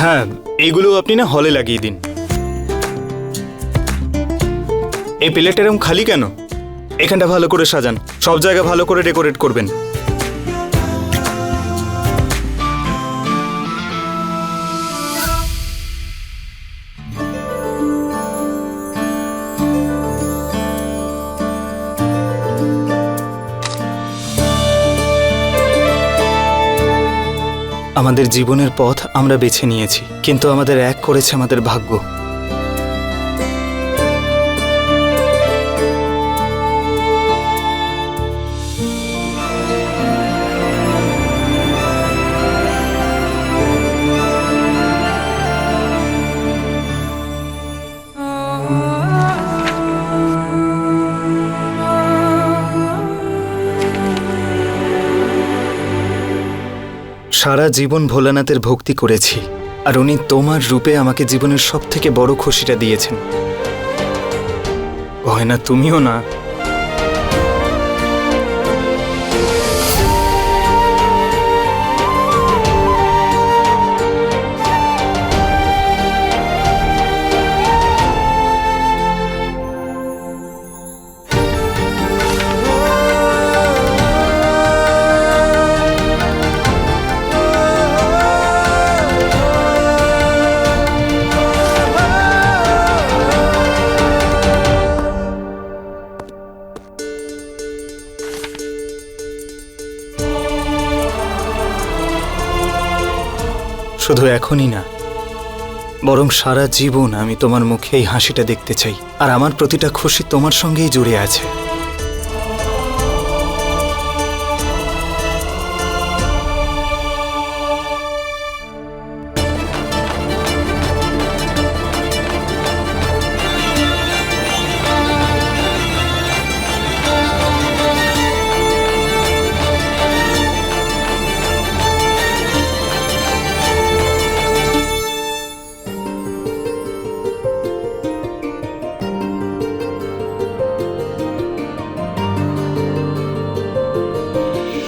হ্যাঁ, এইগুলো আপনি না হলে লাগিয়ে দিন। এই প্লেট এরকম খালি কেন? এখানটা ভালো করে সাজান, সব জায়গা ভালো করে ডেকোরেট করবেন। আমাদের জীবনের পথ আমরা বেছে নিয়েছি, কিন্তু আমাদের এক করেছে আমাদের ভাগ্য। সারা জীবন ভোলানাথের ভক্তি করেছি, আর উনি তোমার রূপে আমাকে জীবনের সবথেকে বড় খুশিটা দিয়েছেন। গয়না, তুমিও না। শুধু এখনই না, বরং সারা জীবন আমি তোমার মুখে এই হাসিটা দেখতে চাই, আর আমার প্রতিটা খুশি তোমার সঙ্গেই জুড়ে আছে।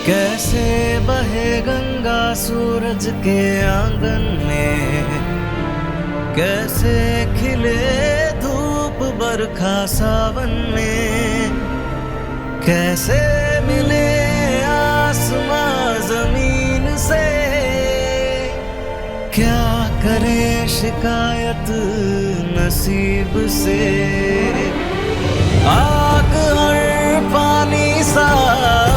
कैसे बहे गंगा सूरज के आंगन में, कैसे खिले धूप बरखा सावन में, कैसे मिले आसमां जमीन से, क्या करे शिकायत नसीब से। आग और पानी सा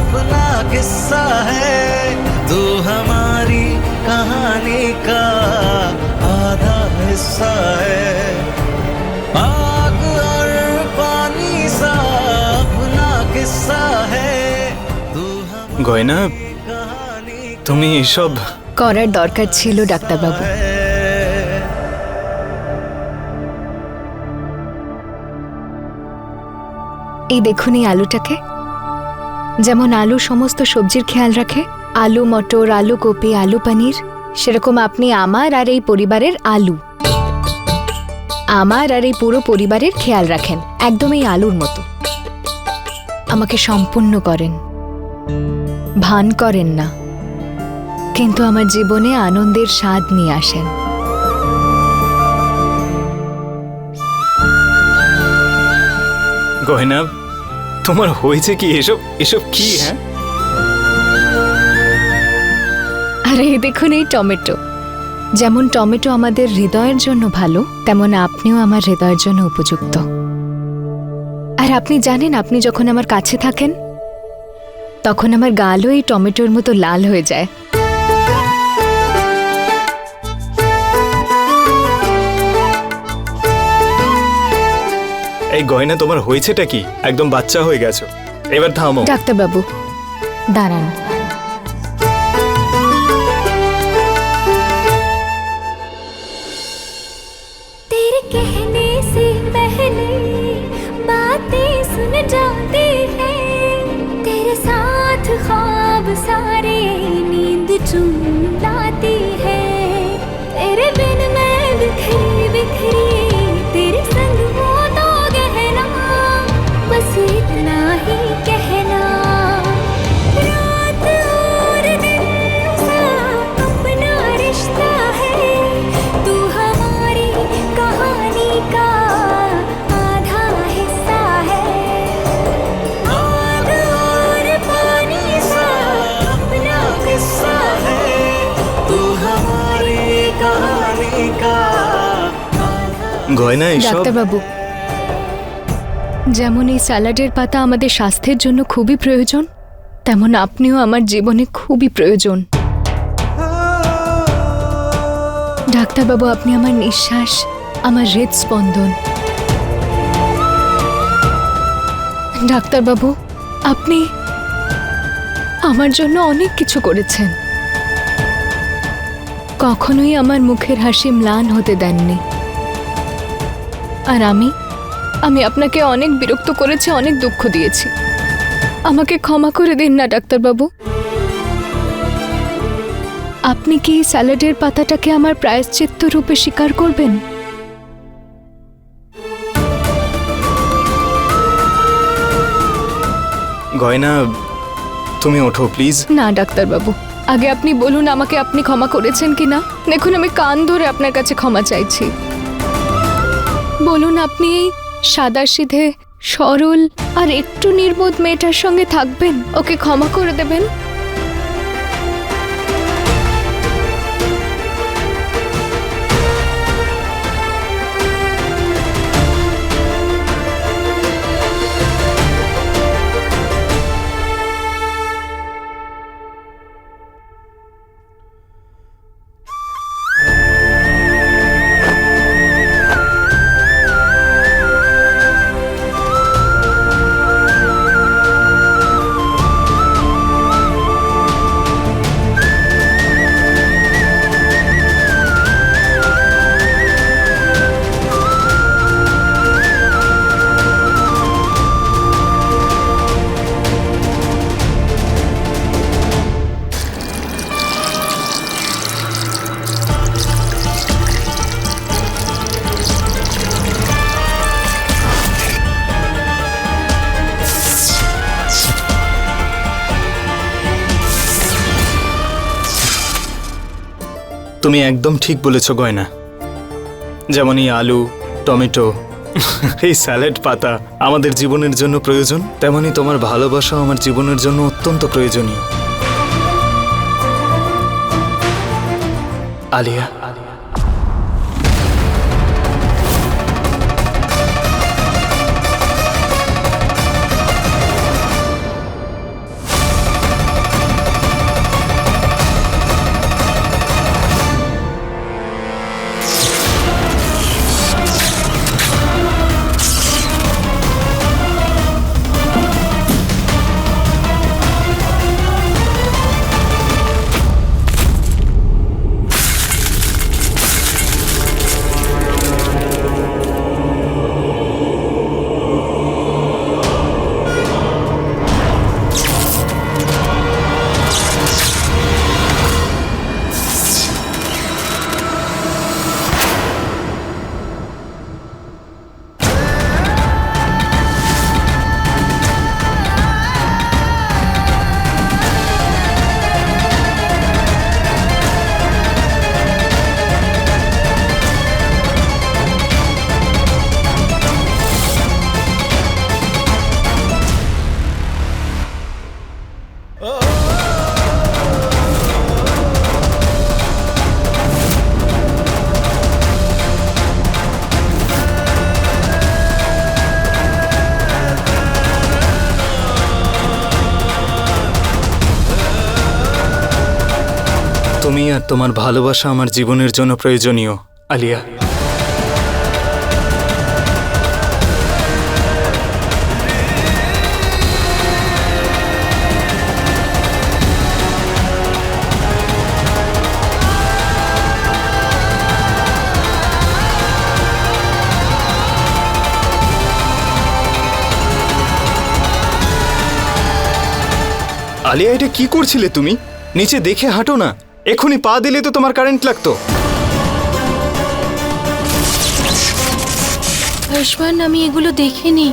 अपना किस्सा है, तू हमारी कहानी का आधा हिस्सा है। आग और पानी सा अपना किस्सा है, तू গয়না, তুমি এসব করার দরকার ছিল ডাক্তারবাবু। এই দেখুন এই আলুটাকে, যেমন আলু সমস্ত সবজির খেয়াল রাখে, আলু মটর, আলু কপি, আলু পনির, সেরকম আপনি আমার আর এই পরিবারের আলু, আমার আর এই পুরো পরিবারের খেয়াল রাখেন, একদম এই আলুর মতো। আমাকে সম্পূর্ণ করেন, ভান করেন না, কিন্তু আমার জীবনে আনন্দের স্বাদ নিয়ে আসেন। গয়না, তোমার হয়েছে কি? এসব এসব কি? হ্যাঁ, আরে দেখুন এই টমেটো, যেমন টমেটো আমাদের হৃদয়ের জন্য ভালো, তেমন আপনিও আমার হৃদয়ের জন্য উপযুক্ত। আর আপনি জানেন, আপনি যখন আমার কাছে থাকেন তখন আমার গালও এই টমেটোর মতো লাল হয়ে যায়। এই গয়না, তোমার হয়েছেটা কি? একদম বাচ্চা হয়ে গেছো, এবার থামো। ডাক্তারবাবু দাঁড়ান, तेरे कहने से पहले बातें सुन जाते हैं, तेरे साथ ख्वाब सारे नींद चुन लाती है, तेरे बिन मैं बिखरी बिखरी, तेरे संग वो तो गहना, बस इतना ही कहना। रात कहानी का গয়না এসব ডাক্তারবাবু, যেমন এই স্যালাডের পাতা আমাদের স্বাস্থ্যের জন্য খুবই প্রয়োজন, তেমন আপনিও আমার জীবনে খুবই প্রয়োজন। ডাক্তারবাবু, আপনি আমার নিঃশ্বাস, আমার হৃদস্পন্দন। ডাক্তারবাবু, আপনি আমার জন্য অনেক কিছু করেছেন, কখনোই আমার মুখের হাসি ম্লান হতে দেননি। আর আমি আপনাকে অনেক বিরক্ত করেছি, অনেক দুঃখ দিয়েছি। আমাকে ক্ষমা করে দিন না ডাক্তারবাবু। আপনি কি এই স্যালাডের পাতাটাকে আমার প্রায়শ্চিত্ত রূপে স্বীকার করবেন? গয়না, তুমি ওঠো প্লিজ। না ডাক্তারবাবু, আগে আপনি বলুন আমাকে আপনি ক্ষমা করেছেন কিনা। দেখুন, আমি কান ধরে আপনার কাছে ক্ষমা চাইছি। বলুন, আপনি এই সাদাসিধে সরল আর একটু নির্বোধ মেয়েটার সঙ্গে থাকবেন, ওকে ক্ষমা করে দেবেন। তুমি একদম ঠিক বলেছ গয়না। যেমন এই আলু, টমেটো, এই স্যালাড পাতা আমাদের জীবনের জন্য প্রয়োজন, তেমনি তোমার ভালোবাসাও আমার জীবনের জন্য অত্যন্ত প্রয়োজনীয়। আলিয়া, তুমি আর তোমার ভালোবাসা আমার জীবনের জন্য প্রয়োজনীয়, আলিয়া। আলিয়া, এটা কি করছিলে তুমি? নিচে দেখে হাঁটো না, এখনই পা দিলে তো তোমার কারেন্ট লাগতো। আয়ুষ্মান, আমি এগুলো দেখিনি।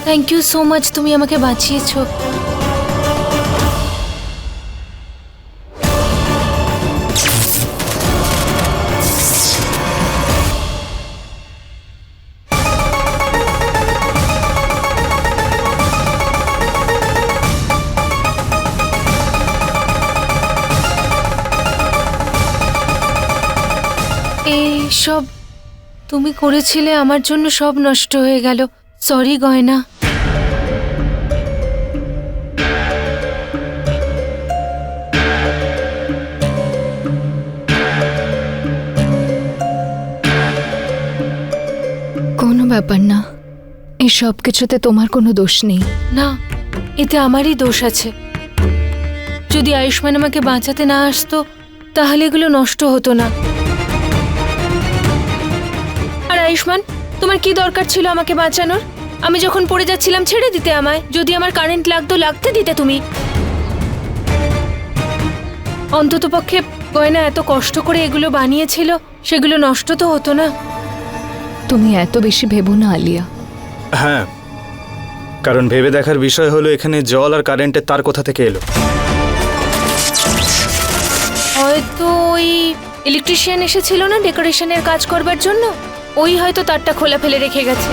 থ্যাংক ইউ সো মাচ, তুমি আমাকে বাঁচিয়েছো। এই সব তুমি করেছিলে, আমার জন্য সব নষ্ট হয়ে গেল। সরি গয়না। কোনো ব্যাপার না, এই সব কিছুতে তোমার কোনো দোষ নেই। না, এতে আমারই দোষ আছে। যদি আয়ুষ্মান আমাকে বাঁচাতে না আসতো তাহলে এগুলো নষ্ট হতো না। আর আয়ুষ্মান, তোমার কি দরকার ছিল আমাকে বাঁচানোর? আমি যখন পড়ে যাচ্ছিলাম ছেড়ে দিতে আমায়। যদি আমার কারেন্ট লাগতো লাগতে দিতে তুমি। অন্ততপক্ষে গয়না এত কষ্ট করে এগুলো বানিয়েছিল, সেগুলো নষ্ট তো হতো না। তুমি এত বেশি ভেবো না আলিয়া। হ্যাঁ, কারণ ভেবে দেখার বিষয় হলো এখানে জল আর কারেন্টের তার কোথা থেকে এলো। হয়তো ওই ইলেকট্রিশিয়ান এসেছিল না ডেকোরেশনের কাজ করবার জন্য, ওই হয়তো তারটা খোলা ফেলে রেখে গেছে।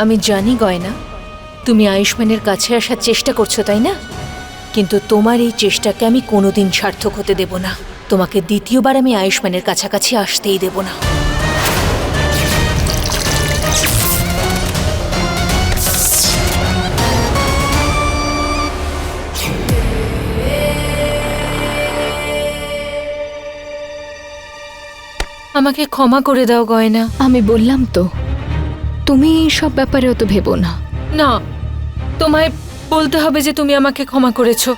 আমি জানি গয়না, তুমি আয়ুষ্মানের কাছে আসার চেষ্টা করছো, তাই না? কিন্তু তোমার এই চেষ্টাকে আমি কোনোদিন সার্থক হতে দেব না। তোমাকে দ্বিতীয়বার আমি আয়ুষ্মানের কাছাকাছি আসতেই দেব না। আমাকে ক্ষমা করে দাও গয়না। আমি বললাম তো, তুমি এই সব ব্যাপারে অত ভেবো না। না, তোমায় বলতে হবে যে তুমি আমাকে ক্ষমা করেছো।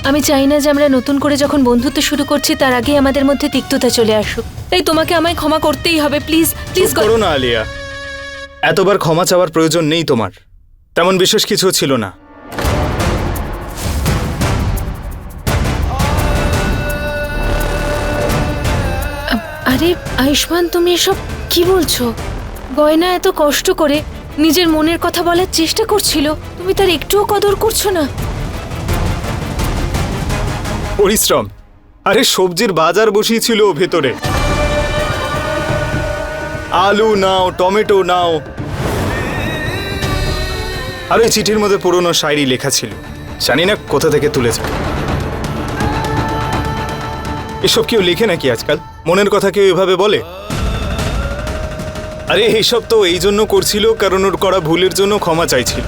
আমি চাই না যে আমরা নতুন করে যখন বন্ধুত্ব শুরু করছি তার আগে আমাদের মধ্যে তিক্ততা চলে আসুক। তাই তোমাকে আমায় ক্ষমা করতেই হবে। প্লিজ প্লিজ চুপ করো না আলিয়া, এতবার ক্ষমা চাওয়ার প্রয়োজন নেই তোমার। তেমন বিশেষ কিছু ছিল না। আরে আয়ুষ্মান, তুমি এসব কি বলছো? গয়না এত কষ্ট করে নিজের মনের কথা বলার চেষ্টা করছিল, তুমি তার একটুও কদর করছো না। পরিশ্রম, আরে সবজির বাজার বসিয়েছিল ভেতরে। আলু নাও, টমেটো নাও। আর ওই চিঠির মধ্যে পুরনো শায়রি লেখা ছিল, জানি না কোথা থেকে তুলেছে। এসব কেউ লেখে নাকি আজকাল? মনের কথা কেউ এভাবে বলে? আরে এইসব তো এই জন্য করছিল কারণ ওর করা ভুলের জন্য ক্ষমা চাইছিল।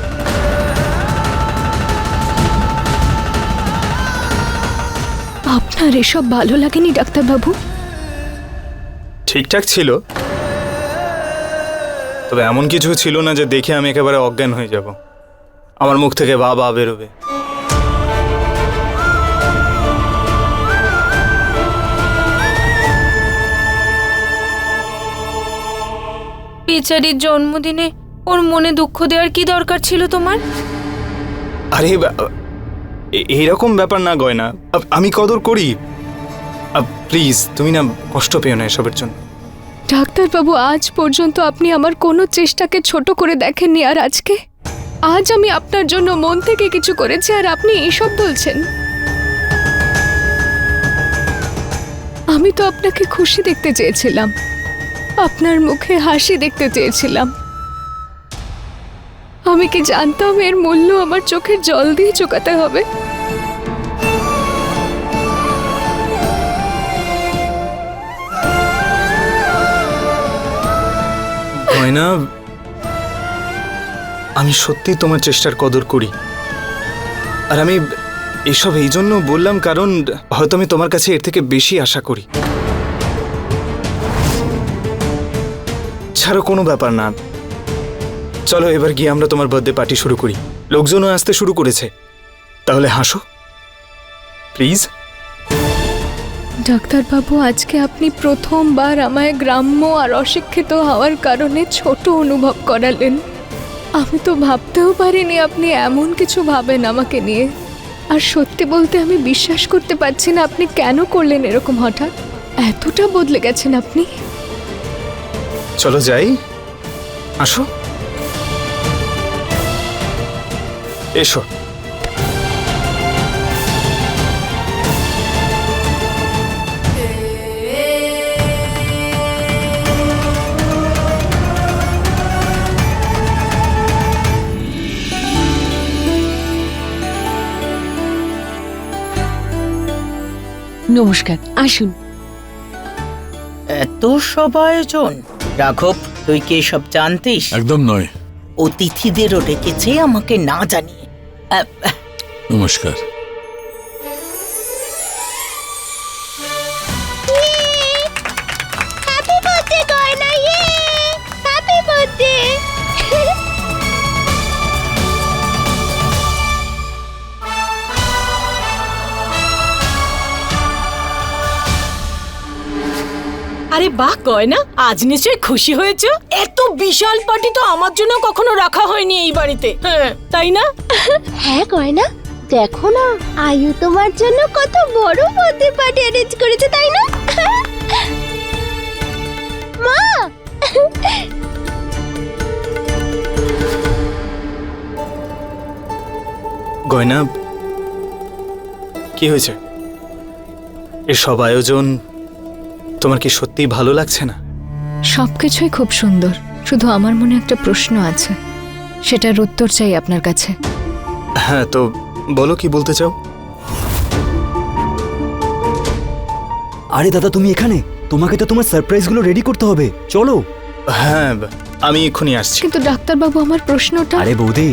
আপনার এসব ভালো লাগেনি ডাক্তারবাবু? ঠিকঠাক ছিল, তবে এমন কিছু ছিল না যে দেখে আমি একেবারে অজ্ঞান হয়ে যাব। আমার মুখ থেকে বা বা বেরোবে। বেচারির জন্মদিনে ওর মনে দুঃখ দেওয়ার কি দরকার ছিল তোমার? আরে এইরকম ব্যাপার না গয়না, আমি কদর করি। প্লিজ তুমি না কষ্ট পেও না এসবের জন্য। ডাক্তারবাবু, আজ পর্যন্ত আপনি আমার কোনো চেষ্টাকে ছোট করে দেখেননি, আর আজ আমি আপনার জন্য মন থেকে কিছু করেছি আর আপনি এইসব বলছেন? আমি তো আপনাকে খুশি দেখতে চেয়েছিলাম, আপনার মুখে হাসি দেখতে চেয়েছিলাম। আমি কি জানতাম এর মূল্য আমার চোখের জল দিয়ে চুকাতে হবে? গয়না, আমি সত্যি তোমার চেষ্টার কদর করি। আর আমি এসব এই জন্য বললাম কারণ হয়তো আমি তোমার কাছে এর থেকে বেশি আশা করি। ছাড়ো, কোনো ব্যাপার না। চলো এবার গিয়ে আমরা তোমার বার্থডে পার্টি শুরু করি। লোকজনও আসতে শুরু করেছে, তাহলে হাসো প্লিজ। ডাক্তারবাবু, আজকে আপনি প্রথমবার আমায় গ্রাম্য আর অশিক্ষিত হওয়ার কারণে ছোট অনুভব করালেন। আমি তো ভাবতেও পারিনি আপনি এমন কিছু ভাবেন আমাকে নিয়ে। আর সত্যি বলতে আমি বিশ্বাস করতে পারছি না আপনি কেন করলেন এরকম হঠাৎ। এতটা বদলে গেছেন আপনি। চলো যাই, আসো, এসো। নমস্কার, আসুন। এত সব আয়োজন। রাঘব, তুই কি সব জানতিস? একদম নয়। অতিথিদেরও ডেকেছে আমাকে না জানিয়ে। নমস্কার। হ্যাপি বার্থডে গয়না, হ্যাপি বার্থডে। আরে বাহ গয়না, আজ নিশ্চয়ই খুশি হয়েছো। এত বিশাল পার্টি তো আমার জন্য কখনো রাখা হয়নি এই বাড়িতে। হ্যাঁ, তাই না? হ্যাঁ গয়না, দেখো না আয়ু তোমার জন্য কত বড় বার্থডে পার্টি অ্যারেঞ্জ করেছে, তাই না? মা, গয়না, কি হয়েছে? এসব আয়োজন তোমার কি সত্যিই ভালো লাগছে না? সবকিছুই খুব সুন্দর, শুধু আমার মনে একটা প্রশ্ন আছে, সেটার উত্তর চাই আপনার কাছে। হ্যাঁ, তো বলো, কি বলতে চাও? আরে দাদা, তুমি এখানে? তোমাকে তো তোমার সারপ্রাইজগুলো রেডি করতে হবে, চলো। হ্যাঁ, আমি এক্ষুনি আসছি। কিন্তু ডাক্তারবাবু, আমার প্রশ্নটা। আরে বৌদি,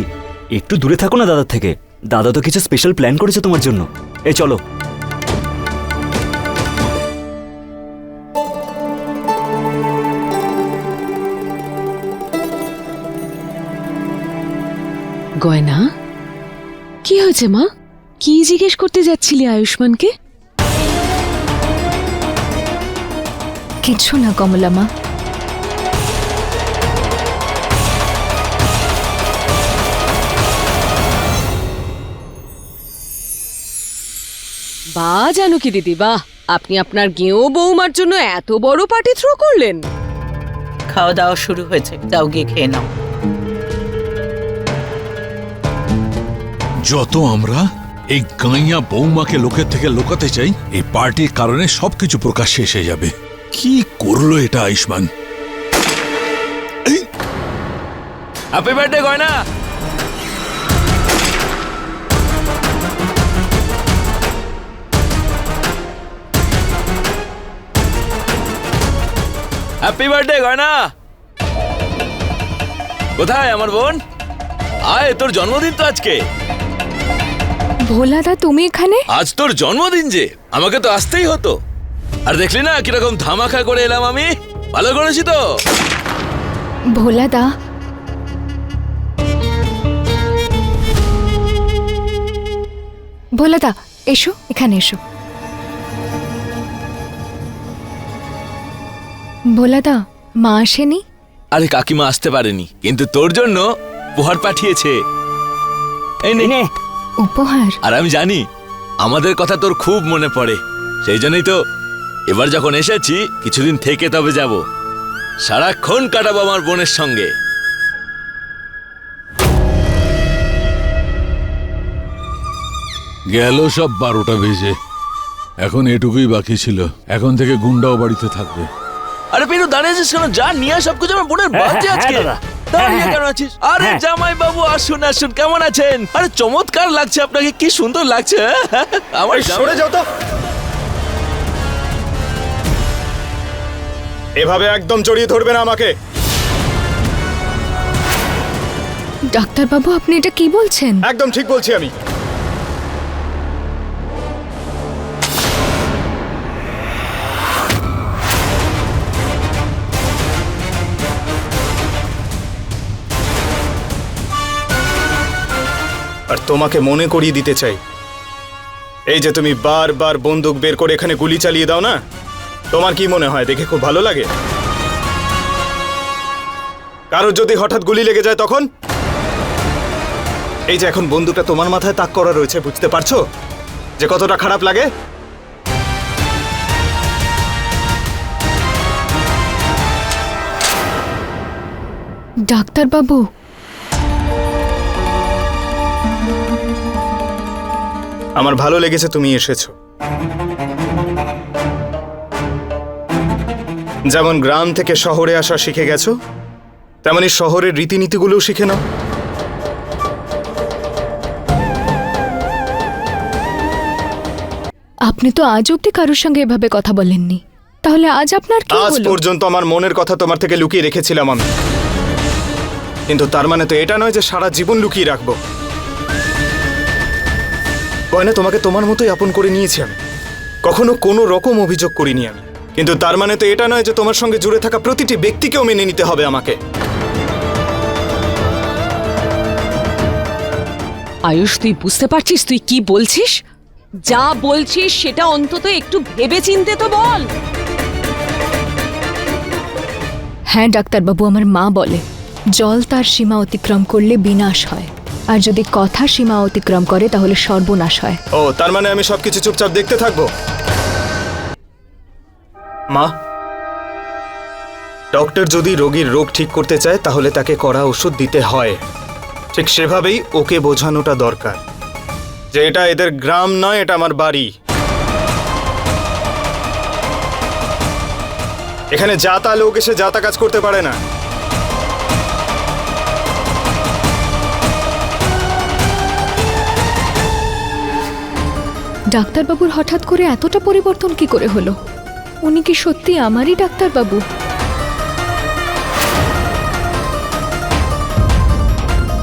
একটু দূরে থাকো না দাদার থেকে। দাদা তো কিছু স্পেশাল প্ল্যান করেছে তোমার জন্য। এই চলো। গয়না, কি হয়েছে মা? কি জিজ্ঞেস করতে যাচ্ছিলি আয়ুষ্মানকে? কিছু না কমলা মা। বাহ জানকী দিদি, বাহ! আপনি আপনার গেঁয়ো বৌমার জন্য এত বড় পার্টি থ্রো করলেন। খাওয়া দাওয়া শুরু হয়েছে, যাও গিয়ে খেয়ে নাও। যত আমরা এই গাইয়া বৌমাকে লোকের থেকে লুকাতে চাই, এই পার্টির কারণে সবকিছু প্রকাশ্যে এসে যাবে। কি করলো এটা আয়ুষ্মান? হ্যাপি বার্থডে গয়না। হ্যাপি বার্থডে গয়না। কোথায় আমার বোন? আয়, তোর জন্মদিন তো আজকে। ভোলাদা, তুমি এখানে? আজ তোর জন্মদিন যে, আমাকে তো আসতেই হতো। আর দেখলি না কিরকম ধামাকা করে এলাম আমি? ভালো করেছি তো? ভোলাদা, ভোলাদা এসো, এখানে এসো। ভোলাদা, মা আসেনি? আরে কাকিমা আসতে পারেনি, কিন্তু তোর জন্য উপহার পাঠিয়েছে। এই নে। উপহার? আর আমি জানি আমাদের কথা তোর খুব মনে পড়ে, সেই জন্যই তো এবার যখন এসেছি কিছুদিন থেকে তবে যাব। সারাক্ষণ কাটাবো আমার বোনের সঙ্গে। গেল সব 12টা বেজে, এখন এটুকুই বাকি ছিল। এখন থেকে গুন্ডাও বাড়িতে থাকবে। আরে পিরু, দাঁড়িয়েছিস কেন? যা নিয়ে আয় সবকিছু, আমার বোনের বাচ্চা আজকে। দাঁড়িয়ে কেন আছিস? আরে জামাই বাবু, আসুন আসুন, কেমন আছেন? আরে চমৎকার লাগছে আপনাকে, কি সুন্দর লাগছে। আমার সরে যাও তো। এভাবে একদম জড়িয়ে ধরবে না আমাকে। ডাক্তারবাবু, আপনি এটা কি বলছেন? একদম ঠিক বলছি আমি। আর তোমাকে মনে করিয়ে দিতে চাই, এই যে তুমি বারবার বন্দুক বের করে এখানে গুলি চালিয়ে দাও না, তোমার কি মনে হয় দেখে খুব ভালো লাগে? কারোর যদি হঠাৎ গুলি লেগে যায় তখন? এই যে এখন বন্দুকটা তোমার মাথায় তাক করা রয়েছে, বুঝতে পারছো যে কতটা খারাপ লাগে? ডাক্তারবাবু, আমার ভালো লেগেছে তুমি এসেছো। যেমন গ্রাম থেকে শহরে আসা শিখে গেছো, তেমনি শহরের রীতিনীতিগুলোও শিখে নাও। আপনি আপনি তো আজ অব্দি কারোর সঙ্গে এভাবে কথা বলেননি, তাহলে আজ আপনার কি আজ হলো? পর্যন্ত আমার মনের কথা তোমার থেকে লুকিয়ে রেখেছিলাম আমি, কিন্তু তার মানে তো এটা নয় যে সারা জীবন লুকিয়ে রাখবো। গয়না, তোমাকে তোমার মতোই আপন করে নিয়েছি আমি, কখনো কোনো রকম অভিযোগ করিনি আমি, কিন্তু তার মানে তো এটা নয় যে তোমার সঙ্গে জুড়ে থাকা প্রতিটি ব্যক্তিকেও মেনে নিতে হবে আমাকে। আয়ুষ, তুই বুঝতে পারছিস তুই কি বলছিস? যা বলছিস সেটা অন্তত একটু ভেবে চিন্তে তো বল। হ্যাঁ ডাক্তারবাবু, আমার মা বলে জল তার সীমা অতিক্রম করলে বিনাশ হয়, আর যদি কথা সীমা অতিক্রম করে তাহলে সর্বনাশ হয়। ও, তার মানে আমি সবকিছু চুপচাপ দেখতে থাকবো? মা, ডক্টর যদি রোগীর রোগ ঠিক করতে চায় তাহলে তাকে কড়া ওষুধ দিতে হয়, ঠিক সেভাবেই ওকে বোঝানোটা দরকার যে এটা এদের গ্রাম নয়, এটা আমার বাড়ি। এখানে যা তা লোক এসে যা তা কাজ করতে পারে না। ডাক্তারবাবুর হঠাৎ করে এতটা পরিবর্তন কি করে হলো? উনি কি সত্যি আমারই ডাক্তারবাবু?